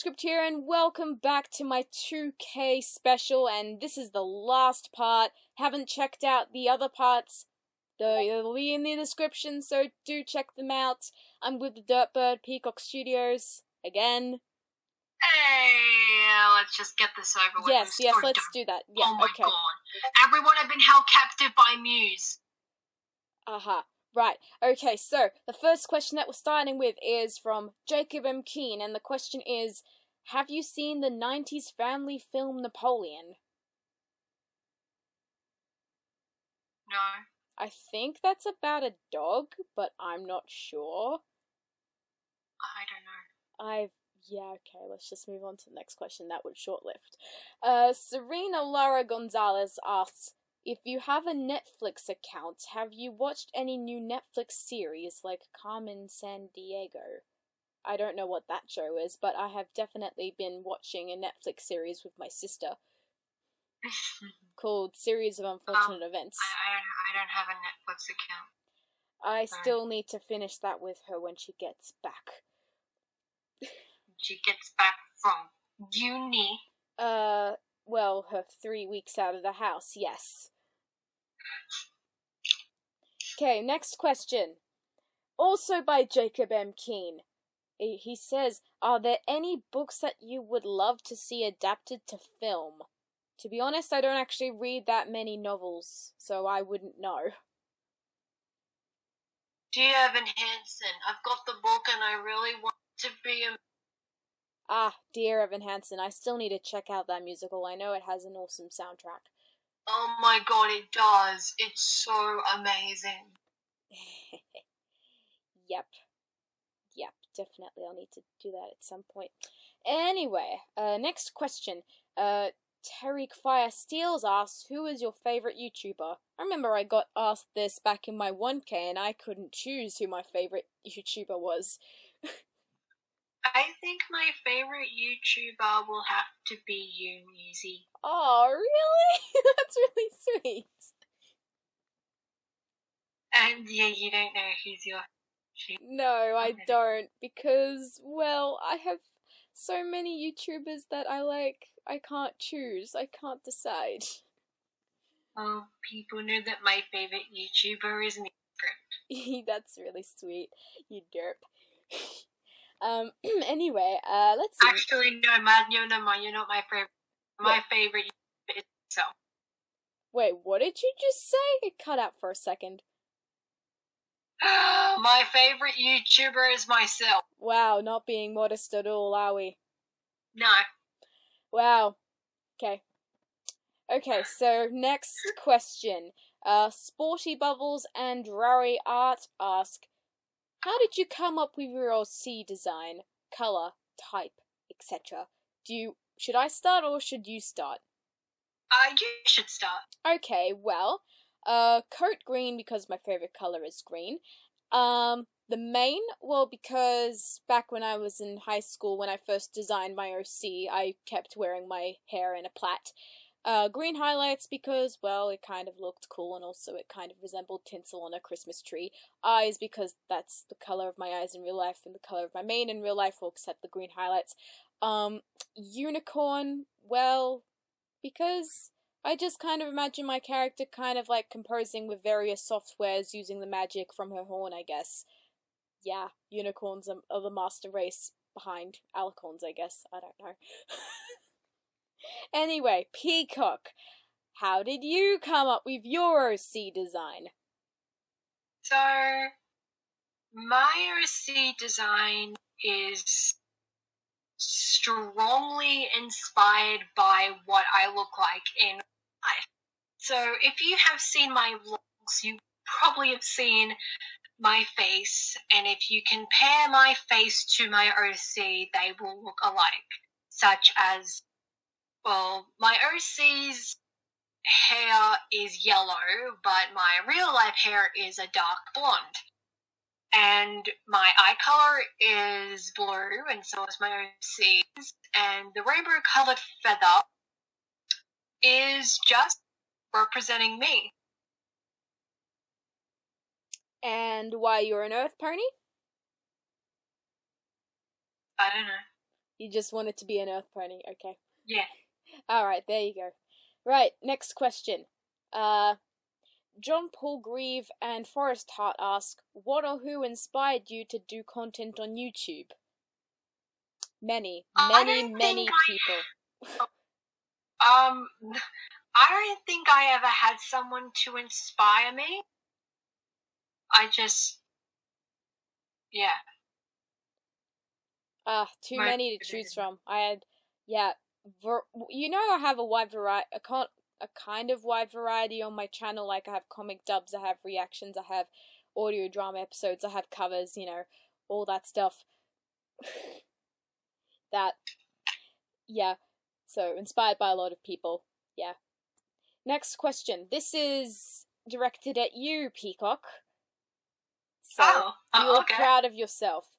MuseScript here, and welcome back to my 2K special, and this is the last part. Haven't checked out the other parts, they'll be in the description, so do check them out. I'm with the Derp Peacock Studios, again. Hey, let's just get this over with. Yes, let's do that. Yeah, oh my okay. god. Everyone had been held captive by Muse. Aha. Right, okay, so the first question that we're starting with is from Jacob M. Keen, and the question is, have you seen the 90s family film Napoleon? No. I think that's about a dog, but I'm not sure. I don't know. Yeah, okay, let's just move on to the next question. That was short-lived. Serena Lara Gonzalez asks, if you have a Netflix account, have you watched any new Netflix series like Carmen Sandiego? I don't know what that show is, but I have definitely been watching a Netflix series with my sister called Series of Unfortunate Events. I don't have a Netflix account. I still need to finish that with her when she gets back. She gets back from uni? Well, her 3 weeks out of the house, yes. Okay, next question. Also by Jacob M. Keen. He says, are there any books that you would love to see adapted to film? To be honest, I don't actually read that many novels, so I wouldn't know. Dear Evan Hansen, I've got the book and I really want to be a... Ah, Dear Evan Hansen, I still need to check out that musical. I know it has an awesome soundtrack. Oh my god, it does. It's so amazing. Yep, definitely I'll need to do that at some point. Anyway, next question. Tariq Fire Steels asks, who is your favorite YouTuber? I remember I got asked this back in my 1K and I couldn't choose who my favorite YouTuber was. I think my favorite YouTuber will have to be you, Newsy. Oh, really? That's really sweet. And yeah, you don't know who's your... No, I don't, because, well, I have so many YouTubers that I like. I can't choose. I can't decide. Oh, people know that my favorite YouTuber is MuseScript. That's really sweet, you derp. Anyway, let's see. Actually, no, man, you're not my favorite. My favorite YouTuber is myself. Wait, what did you just say? It cut out for a second. My favorite YouTuber is myself. Wow, not being modest at all, are we? No. Wow. Okay. Okay, so next question. Sporty Bubbles and Rari Art ask, how did you come up with your OC design, color, type, etc.? Should I start or should you start? You should start. Okay, well, coat green because my favorite color is green. The mane, well, because back when I was in high school, when I first designed my OC, I kept wearing my hair in a plait. Green highlights because, well, it kind of looked cool and also it kind of resembled tinsel on a Christmas tree. Eyes because that's the color of my eyes in real life and the color of my mane in real life, well, except the green highlights. Unicorn, well, because I just kind of imagine my character kind of like composing with various softwares using the magic from her horn, I guess. Yeah, unicorns are the master race behind alicorns, I guess. I don't know. Anyway, Peacock, how did you come up with your OC design? So, my OC design is strongly inspired by what I look like in life. So, if you have seen my vlogs, you probably have seen my face, and if you compare my face to my OC, they will look alike, such as, well, my OC's hair is yellow, but my real life hair is a dark blonde. And my eye color is blue, and so is my OC's. And the rainbow colored feather is just representing me. And why you're an earth pony? I don't know. You just want it to be an earth pony, okay. Yeah. Alright, there you go. Right, next question. John Paul Grieve and Forest Heart ask, what or who inspired you to do content on YouTube? Many people. I don't think I ever had someone to inspire me. Too many to choose from. I had, I have a wide variety, a kind of wide variety on my channel. Like, I have comic dubs, I have reactions, I have audio drama episodes, I have covers, all that stuff. So inspired by a lot of people, yeah. Next question. This is directed at you, Peacock. So, feel proud of yourself.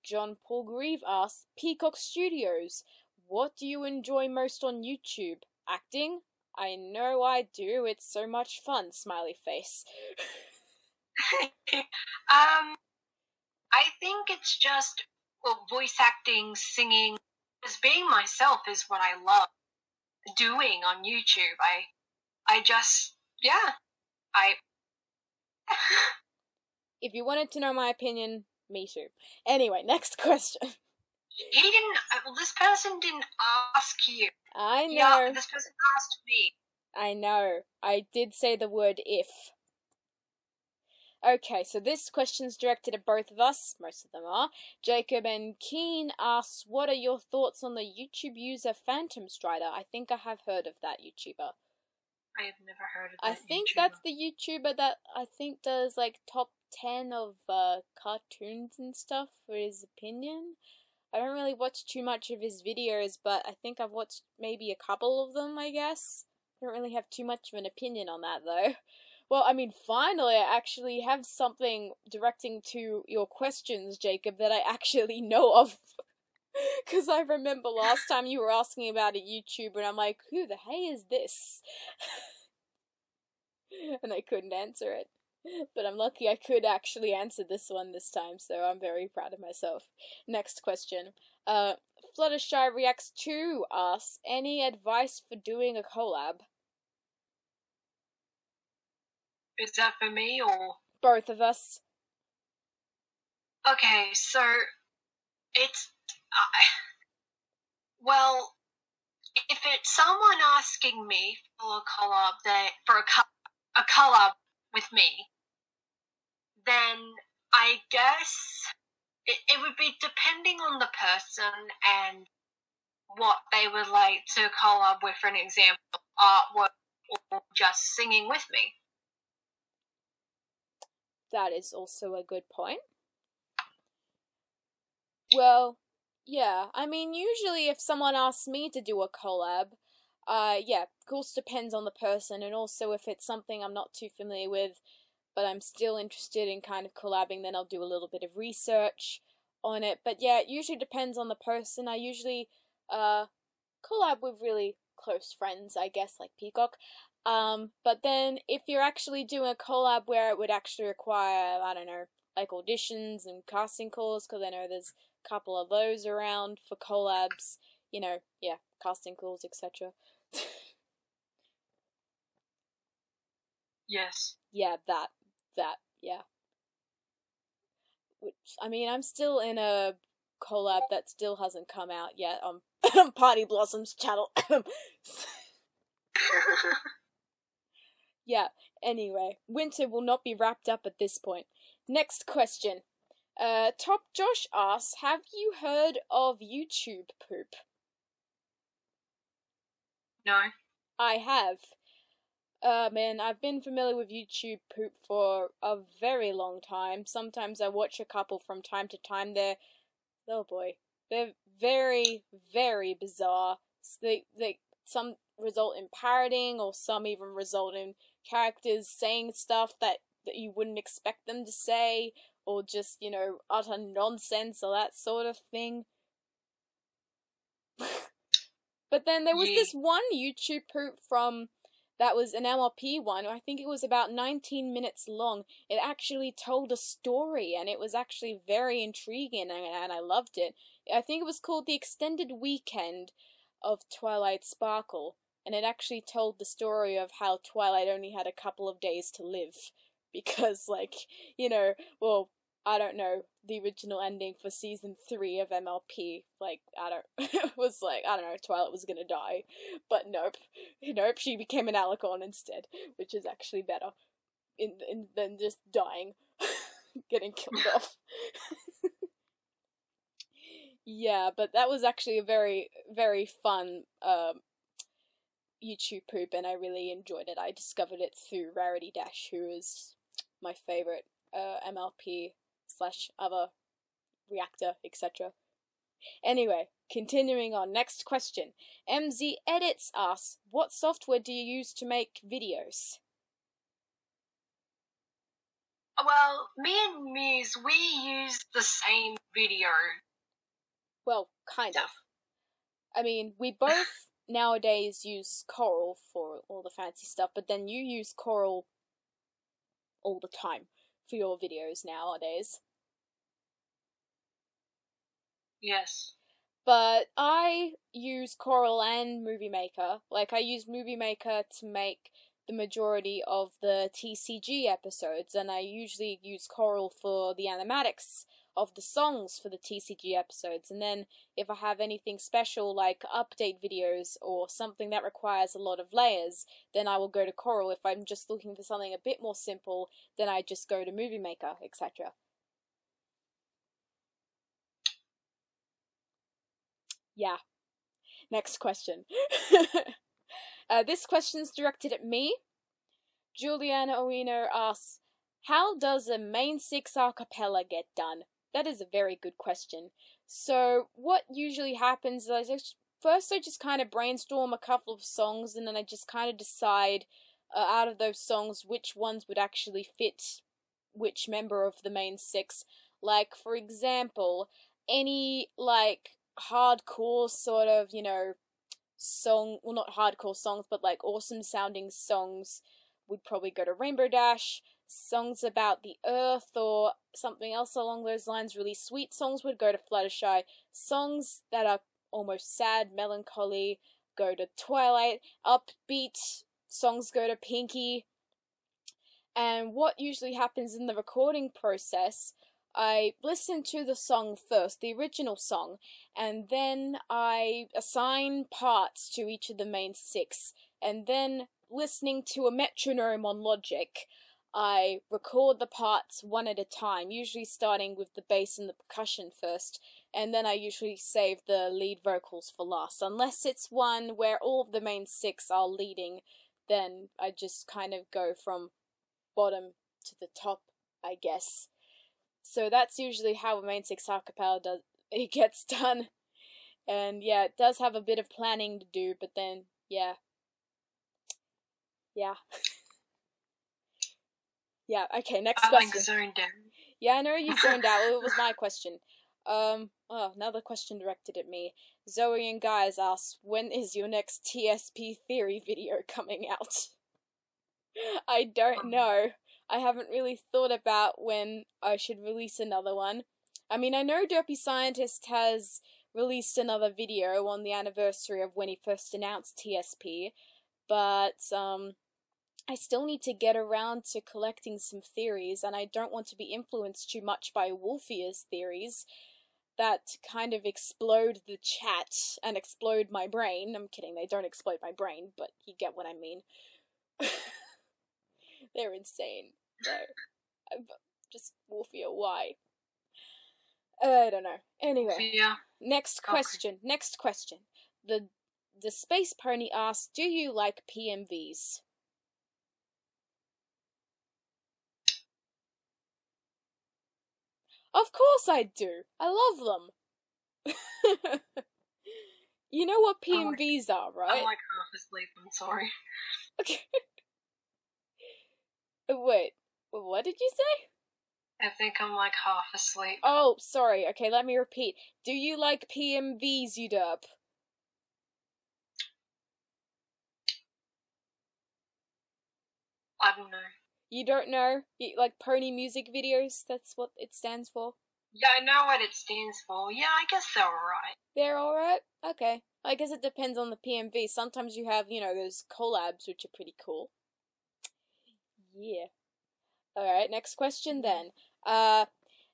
John Paul Grieve asks, Peacock Studios, what do you enjoy most on YouTube? Acting? I know I do, it's so much fun, smiley face. I think it's just voice acting, singing, just being myself is what I love doing on YouTube. If you wanted to know my opinion, me too. Anyway, next question. This person didn't ask you. I know. Yeah, this person asked me. I know. I did say the word if. Okay, so this question's directed at both of us. Most of them are. Jacob and Keen asks, what are your thoughts on the YouTube user PhantomStrider? I think I have heard of that YouTuber. I have never heard of that I think that's the YouTuber that I think does, like, top 10 of cartoons and stuff, for his opinion. I don't really watch too much of his videos, but I think I've watched maybe a couple of them, I guess. I don't really have too much of an opinion on that, though. Well, I mean, finally I actually have something directing to your questions, Jacob, that I actually know of. Because I remember last time you were asking about a YouTuber, and I'm like, who the hey is this? And I couldn't answer it. But I'm lucky I could actually answer this one this time, so I'm very proud of myself. Next question. Fluttershy Reacts 2 asks, any advice for doing a collab? Is that for me or? Both of us. Okay, so it's well, if it's someone asking me for a collab with me, then I guess it would be depending on the person and what they would like to collab with. For an example, artwork or just singing with me. That is also a good point. Well, yeah, I mean, usually if someone asks me to do a collab, of course depends on the person, and also if it's something I'm not too familiar with, but I'm still interested in kind of collabing, then I'll do a little bit of research on it. But yeah, it usually depends on the person. I usually, collab with really close friends, I guess, like Peacock. But then if you're actually doing a collab where it would actually require, I don't know, like auditions and casting calls, because I know there's a couple of those around for collabs, casting calls, etc. Yes. Yeah, that, yeah. Which, I mean, I'm still in a collab that still hasn't come out yet on Party Blossom's channel. Yeah, anyway, winter will not be wrapped up at this point. Next question. Top Josh asks, have you heard of YouTube poop? No. I have. Man, I've been familiar with YouTube poop for a very long time. Sometimes I watch a couple from time to time. They're very, very bizarre. Some result in parroting, or some even result in characters saying stuff that you wouldn't expect them to say, or just, utter nonsense or that sort of thing. But then there was this one YouTube poop that was an MLP one. I think it was about 19 minutes long. It actually told a story, and it was actually very intriguing, and I loved it. I think it was called The Extended Weekend of Twilight Sparkle, and it actually told the story of how Twilight only had a couple of days to live. Because, like, well, I don't know, the original ending for season 3 of MLP, like, was like, I don't know, Twilight was gonna die. But nope, she became an Alicorn instead, which is actually better than just dying, getting killed off. Yeah, but that was actually a very, very fun YouTube poop, and I really enjoyed it. I discovered it through Rarity Dash, who is my favorite MLP / other reactor, etc. Anyway, continuing on. Next question. MZ Edits asks, what software do you use to make videos? Well, me and Muse, we use the same video. Well, kind of. I mean, we both nowadays use Corel for all the fancy stuff, but then you use Corel all the time for your videos nowadays. Yes. But I use Corel and Movie Maker. Like, I use Movie Maker to make the majority of the TCG episodes, and I usually use Corel for the animatics of the songs for the TCG episodes. And then if I have anything special like update videos or something that requires a lot of layers, then I will go to Corel. If I'm just looking for something a bit more simple, then I just go to Movie Maker, etc. Yeah. Next question. This question's directed at me. Juliana Owino asks, how does a main 6 a cappella get done? That is a very good question. So what usually happens is I just kind of brainstorm a couple of songs, and then I just kind of decide out of those songs which ones would actually fit which member of the main 6. Like, for example, any like hardcore sort of, song, well, not hardcore songs, but like awesome sounding songs would probably go to Rainbow Dash. Songs about the Earth or something else along those lines, really sweet songs, would go to Fluttershy. Songs that are almost sad, melancholy, go to Twilight. Upbeat songs go to Pinky. And what usually happens in the recording process, I listen to the song first, the original song, and then I assign parts to each of the main 6, and then listening to a metronome on Logic, I record the parts one at a time, usually starting with the bass and the percussion first, and then I usually save the lead vocals for last. Unless it's one where all of the main 6 are leading, then I just kind of go from bottom to the top, I guess. So that's usually how a main 6 acapella gets done. And yeah, it does have a bit of planning to do, but then, yeah. Yeah. Yeah, okay, next question. I zoned out. Yeah, I know you zoned out. It was my question. Another question directed at me. Zoe and Guys asks, when is your next TSP theory video coming out? I don't know. I haven't really thought about when I should release another one. I mean, I know Derpy Scientist has released another video on the anniversary of when he first announced TSP, but, I still need to get around to collecting some theories, and I don't want to be influenced too much by Wolfia's theories that kind of explode the chat and explode my brain. I'm kidding, they don't explode my brain, but you get what I mean. They're insane. No. Just Wolfia, why? I don't know. Anyway, Yeah. Next question. The Space Pony asks, do you like PMVs? Of course I do. I love them. You know what PMVs are, right? I'm like half asleep, I'm sorry. Okay. Wait, what did you say? I think I'm like half asleep. Oh, sorry. Okay, let me repeat. Do you like PMVs, you derp? I don't know. You don't know? You like pony music videos? That's what it stands for? Yeah, I know what it stands for. Yeah, I guess they're alright. They're alright? Okay. I guess it depends on the PMV. Sometimes you have, those collabs, which are pretty cool. Yeah. Alright, next question then.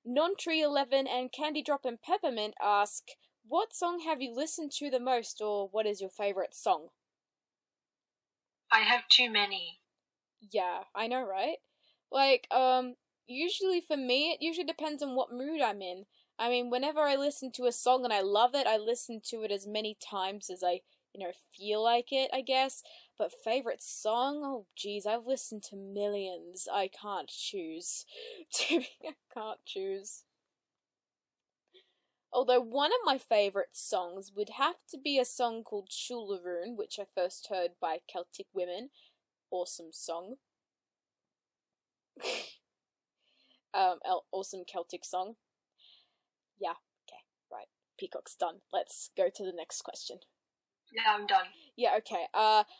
Non-Tree11 and Candy Drop and Peppermint ask, what song have you listened to the most, or what is your favorite song? I have too many. Yeah, I know, right? Like, usually for me, it usually depends on what mood I'm in. I mean, whenever I listen to a song and I love it, I listen to it as many times as I, feel like it, I guess. But favorite song? Oh, geez, I've listened to millions. I can't choose. I can't choose. Although one of my favorite songs would have to be a song called Shularoon, which I first heard by Celtic Women. Awesome song. Awesome Celtic song. Yeah, okay, right. Peacock's done. Let's go to the next question. Yeah, I'm done. Yeah, okay.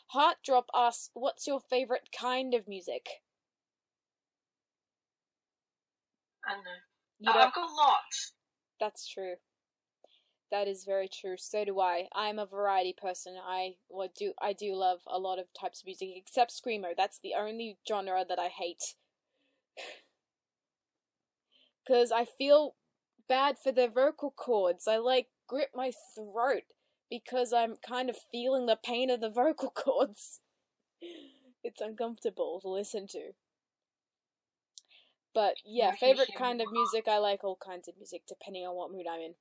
Heartdrop asks, what's your favorite kind of music? I don't know. I've got lots. That's true. That is very true. So do I. I'm a variety person. I do love a lot of types of music, except screamo. That's the only genre that I hate. Because I feel bad for their vocal cords. I, grip my throat because I'm kind of feeling the pain of the vocal cords. It's uncomfortable to listen to. But, yeah, favorite kind of music, I like all kinds of music, depending on what mood I'm in.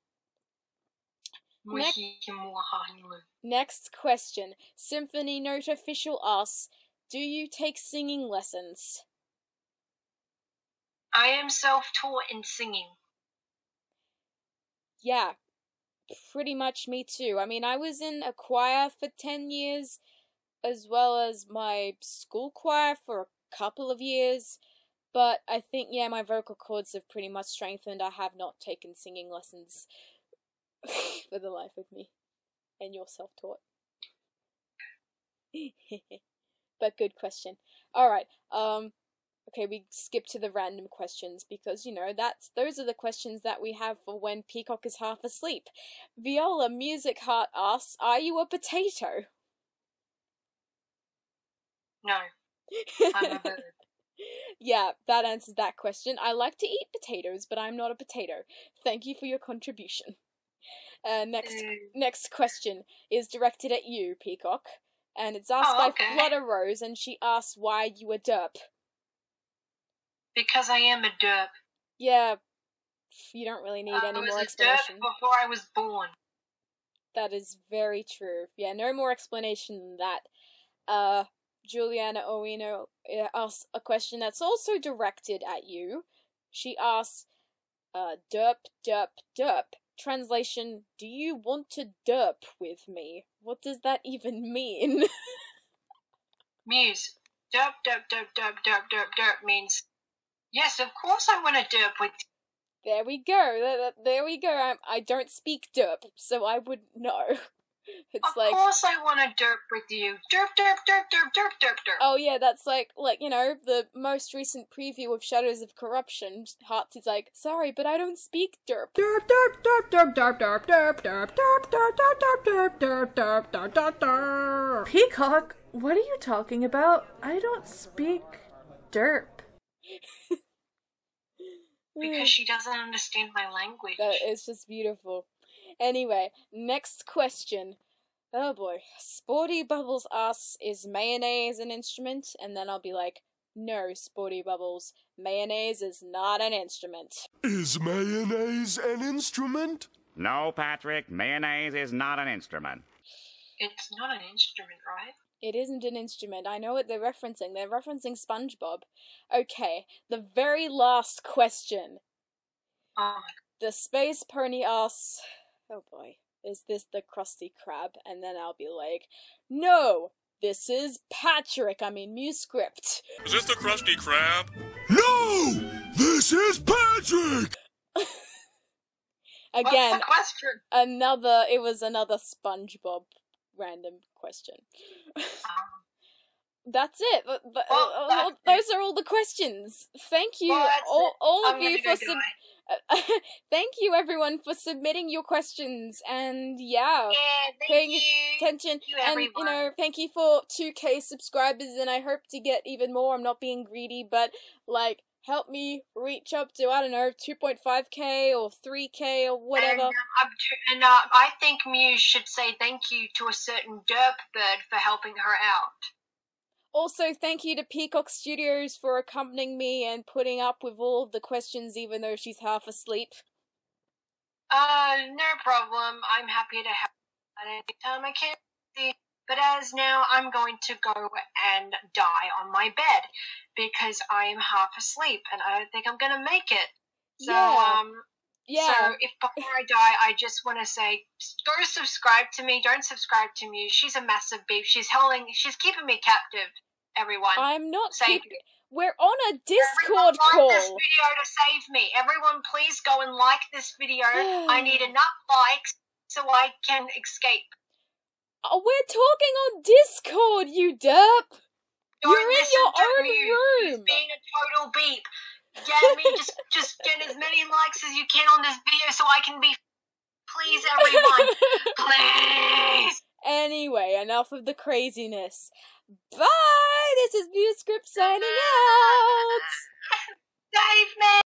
Next question. Symphony Note Official asks, do you take singing lessons? I am self-taught in singing. Yeah, pretty much me too. I mean, I was in a choir for 10 years, as well as my school choir for a couple of years, but I think, yeah, my vocal cords have pretty much strengthened. I have not taken singing lessons for the life of me. And you're self-taught. But good question. Alright, okay, we skip to the random questions because, those are the questions that we have for when Peacock is half asleep. Viola Music Heart asks, are you a potato? No. I'm a bird. Yeah, that answers that question. I like to eat potatoes, but I'm not a potato. Thank you for your contribution. Next question is directed at you, Peacock, and it's asked by Flutter Rose, and she asks why you a derp. Because I am a derp. Yeah, you don't really need any more explanation. I was a derp before I was born. That is very true. Yeah, no more explanation than that. Juliana Owino asks a question that's also directed at you. She asks, derp, derp, derp. Translation, do you want to derp with me? What does that even mean? Muse, derp, derp, derp, derp, derp, derp, derp means, yes, of course I want to derp with you. There we go. There we go. I don't speak derp, so I wouldn't know. It's of course I want to derp with you. Derp, derp, derp, derp, derp, derp, derp. Oh yeah, that's like, the most recent preview of Shadows of Corruption. Hearts is like, sorry, but I don't speak derp. Derp, derp, derp, derp, derp, derp, derp, derp, derp, derp, derp, derp, derp, derp, derp, derp. Peacock, what are you talking about? I don't speak derp. Because she doesn't understand my language. It's just beautiful. Anyway, next question. Oh boy. Sporty Bubbles asks, is mayonnaise an instrument? And then I'll be like, no, Sporty Bubbles. Mayonnaise is not an instrument. Is mayonnaise an instrument? No, Patrick, mayonnaise is not an instrument. It's not an instrument, right? It isn't an instrument. I know what they're referencing. They're referencing SpongeBob. Okay, the very last question. The Space Pony asks, oh boy, is this the Krusty Krab? And then I'll be like, no, this is MuseScript. Is this the Krusty Krab? No, this is Patrick! Again, what's the question? It was another SpongeBob random question. That's it. Those are all the questions. Thank you, all of you, for Thank you everyone for submitting your questions, and yeah, paying attention, Thank you, and everyone. thank you for 2K subscribers, and I hope to get even more. I'm not being greedy, but like, help me reach up to, I don't know, 2.5K or 3K or whatever. And I think Muse should say thank you to a certain derp bird for helping her out. Also, thank you to Peacock Studios for accompanying me and putting up with all of the questions even though she's half asleep. No problem. I'm happy to help at any time I can see. But as now, I'm going to go and die on my bed because I am half asleep and I don't think I'm going to make it. So, yeah. So if before I die, I just want to say, go subscribe to me. Don't subscribe to Muse. She's a massive beef. She's keeping me captive. Everyone, I'm not save me. We're on a Everyone Discord like call. this video to save me. Everyone, please go and like this video. I need enough likes so I can escape. Oh, we're talking on Discord, you derp. You're in your own room. She's being a total beep. Just get as many likes as you can on this video so I can be. Please, everyone. Please. Anyway, enough of the craziness. Bye! This is MuseScript signing out! Save me!